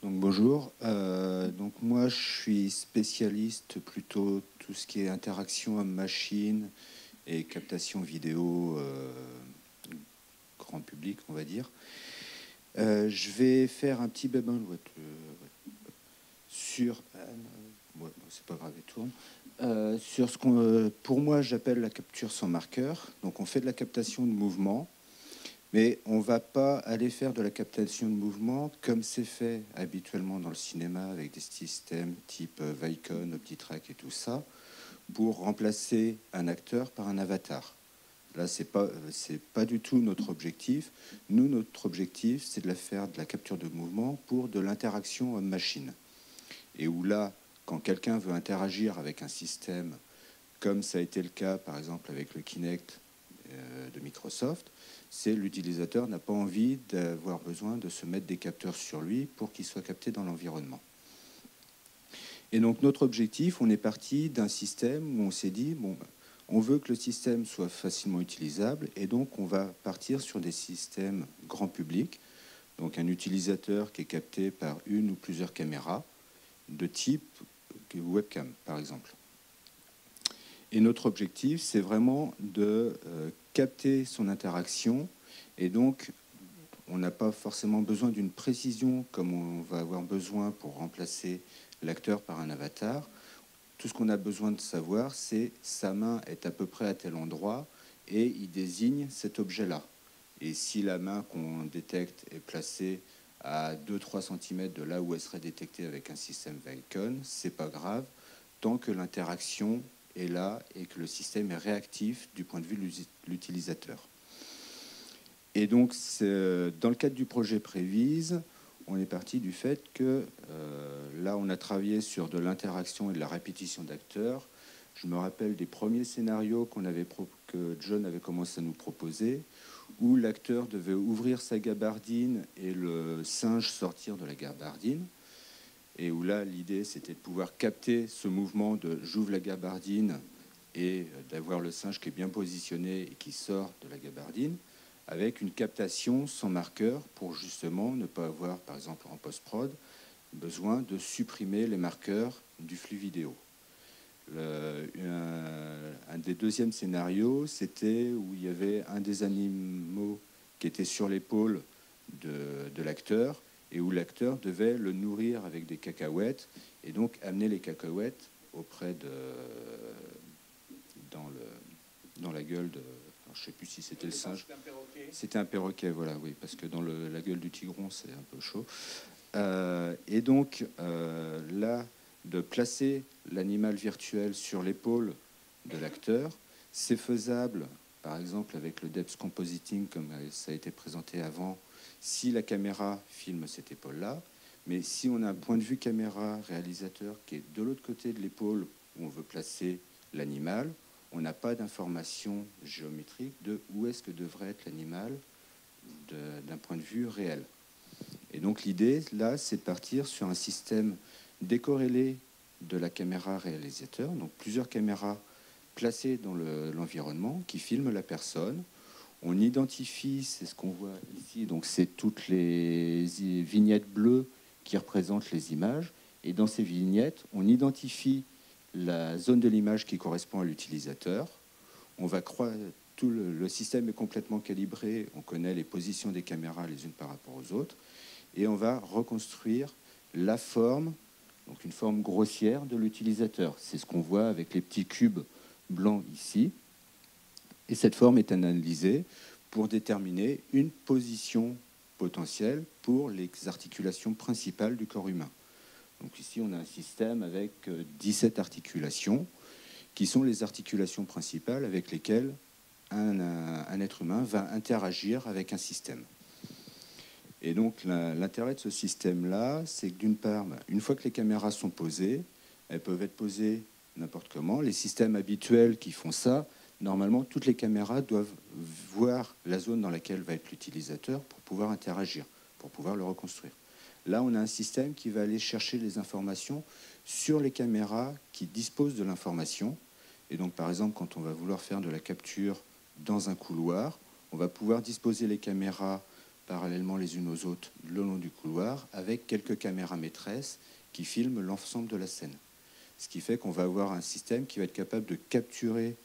Donc bonjour. Donc moi je suis spécialiste plutôt tout ce qui est interaction homme-machine et captation vidéo grand public, on va dire. Je vais faire un petit bébin sur c'est pas grave, il tourne. Sur ce qu'on pour moi j'appelle la capture sans marqueur. Donc on fait de la captation de mouvement. Mais on ne va pas aller faire de la captation de mouvement comme c'est fait habituellement dans le cinéma avec des systèmes type Vicon, OptiTrack et tout ça, pour remplacer un acteur par un avatar. Là, c'est pas du tout notre objectif. Nous, notre objectif, c'est de faire de la capture de mouvement pour de l'interaction homme-machine. Et où là, quand quelqu'un veut interagir avec un système, comme ça a été le cas par exemple avec le Kinect de Microsoft, c'est l'utilisateur n'a pas envie d'avoir besoin de se mettre des capteurs sur lui pour qu'il soit capté dans l'environnement. Et donc notre objectif, on est parti d'un système où on s'est dit, bon, on veut que le système soit facilement utilisable et donc on va partir sur des systèmes grand public, donc un utilisateur qui est capté par une ou plusieurs caméras de type webcam par exemple. Et notre objectif, c'est vraiment de capter son interaction. Et donc, on n'a pas forcément besoin d'une précision comme on va avoir besoin pour remplacer l'acteur par un avatar. Tout ce qu'on a besoin de savoir, c'est sa main est à peu près à tel endroit et il désigne cet objet-là. Et si la main qu'on détecte est placée à 2-3 cm de là où elle serait détectée avec un système Vicon, c'est pas grave, tant que l'interaction est là et que le système est réactif du point de vue de l'utilisateur. Et donc, dans le cadre du projet Prévise, on est parti du fait que là, on a travaillé sur de l'interaction et de la répétition d'acteurs. Je me rappelle des premiers scénarios que John avait commencé à nous proposer, où l'acteur devait ouvrir sa gabardine et le singe sortir de la gabardine. Et où là, l'idée, c'était de pouvoir capter ce mouvement de j'ouvre la gabardine et d'avoir le singe qui est bien positionné et qui sort de la gabardine, avec une captation sans marqueur pour justement ne pas avoir, par exemple en post-prod, besoin de supprimer les marqueurs du flux vidéo. Un des deuxièmes scénarios, c'était où il y avait un des animaux qui était sur l'épaule de l'acteur, et où l'acteur devait le nourrir avec des cacahuètes et donc amener les cacahuètes auprès dans la gueule de... Alors, je ne sais plus si c'était le singe. C'était un perroquet, voilà, oui, parce que dans la gueule du tigron, c'est un peu chaud. Et donc, là, de placer l'animal virtuel sur l'épaule de l'acteur, c'est faisable, par exemple, avec le depth compositing, comme ça a été présenté avant, si la caméra filme cette épaule-là. Mais si on a un point de vue caméra réalisateur qui est de l'autre côté de l'épaule où on veut placer l'animal, on n'a pas d'information géométrique de où est-ce que devrait être l'animal d'un point de vue réel. Et donc l'idée, là, c'est de partir sur un système décorrélé de la caméra réalisateur, donc plusieurs caméras placées dans l'environnement qui filment la personne. On identifie, c'est ce qu'on voit ici, donc c'est toutes les vignettes bleues qui représentent les images. Et dans ces vignettes, on identifie la zone de l'image qui correspond à l'utilisateur. On va croire, tout le système est complètement calibré, on connaît les positions des caméras les unes par rapport aux autres, et on va reconstruire la forme, donc une forme grossière de l'utilisateur. C'est ce qu'on voit avec les petits cubes blancs ici. Et cette forme est analysée pour déterminer une position potentielle pour les articulations principales du corps humain. Donc ici, on a un système avec 17 articulations qui sont les articulations principales avec lesquelles un être humain va interagir avec un système. Et donc l'intérêt de ce système-là, c'est que d'une part, une fois que les caméras sont posées, elles peuvent être posées n'importe comment. Les systèmes habituels qui font ça, normalement, toutes les caméras doivent voir la zone dans laquelle va être l'utilisateur pour pouvoir interagir, pour pouvoir le reconstruire. Là, on a un système qui va aller chercher les informations sur les caméras qui disposent de l'information. Et donc, par exemple, quand on va vouloir faire de la capture dans un couloir, on va pouvoir disposer les caméras parallèlement les unes aux autres le long du couloir, avec quelques caméras maîtresses qui filment l'ensemble de la scène. Ce qui fait qu'on va avoir un système qui va être capable de capturer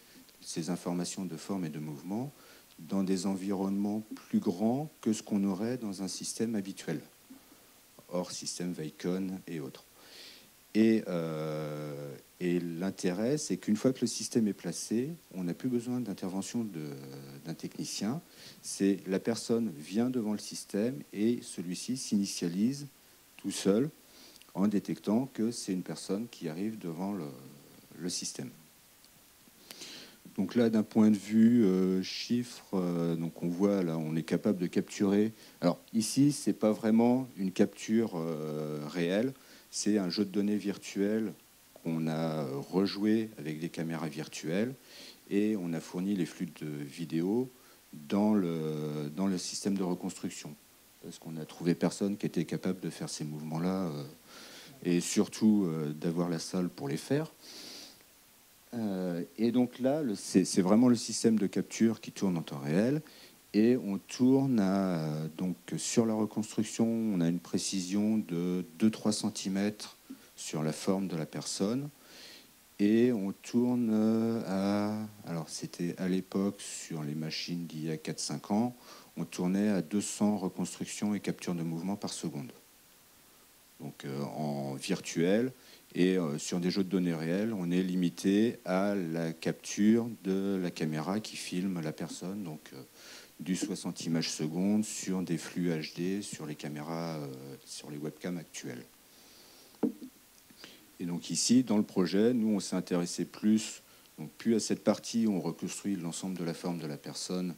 ces informations de forme et de mouvement dans des environnements plus grands que ce qu'on aurait dans un système habituel, hors système Vicon et autres. Et l'intérêt, c'est qu'une fois que le système est placé, on n'a plus besoin d'intervention d'un technicien. C'est la personne vient devant le système et celui-ci s'initialise tout seul en détectant que c'est une personne qui arrive devant le système. Donc là, d'un point de vue chiffre, donc on voit là, on est capable de capturer. Alors ici, c'est pas vraiment une capture réelle, c'est un jeu de données virtuel qu'on a rejoué avec des caméras virtuelles et on a fourni les flux de vidéo dans le système de reconstruction parce qu'on a trouvé personne qui était capable de faire ces mouvements-là et surtout d'avoir la salle pour les faire. Et donc là, c'est vraiment le système de capture qui tourne en temps réel. Et on tourne donc sur la reconstruction, on a une précision de 2-3 cm sur la forme de la personne. Et on tourne alors c'était à l'époque sur les machines d'il y a 4-5 ans, on tournait à 200 reconstructions et captures de mouvement par seconde. Donc en virtuel. Et sur des jeux de données réelles, on est limité à la capture de la caméra qui filme la personne, donc du 60 images secondes sur des flux HD sur les caméras, sur les webcams actuelles. Et donc ici, dans le projet, nous, on s'est intéressé plus à cette partie où on reconstruit l'ensemble de la forme de la personne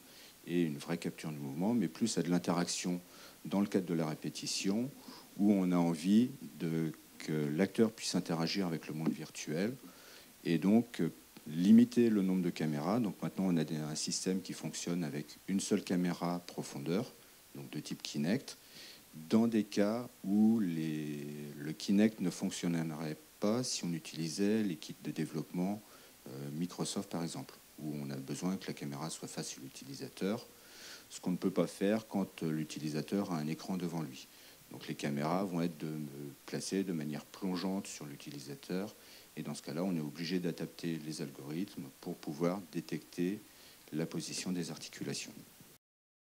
et une vraie capture de mouvement, mais plus à de l'interaction dans le cadre de la répétition, où on a envie que l'acteur puisse interagir avec le monde virtuel et donc limiter le nombre de caméras. Donc maintenant, on a un système qui fonctionne avec une seule caméra profondeur, donc de type Kinect, dans des cas où le Kinect ne fonctionnerait pas si on utilisait les kits de développement Microsoft, par exemple, où on a besoin que la caméra soit face sur l'utilisateur, ce qu'on ne peut pas faire quand l'utilisateur a un écran devant lui. Donc les caméras vont être placées de manière plongeante sur l'utilisateur. Et dans ce cas-là, on est obligé d'adapter les algorithmes pour pouvoir détecter la position des articulations.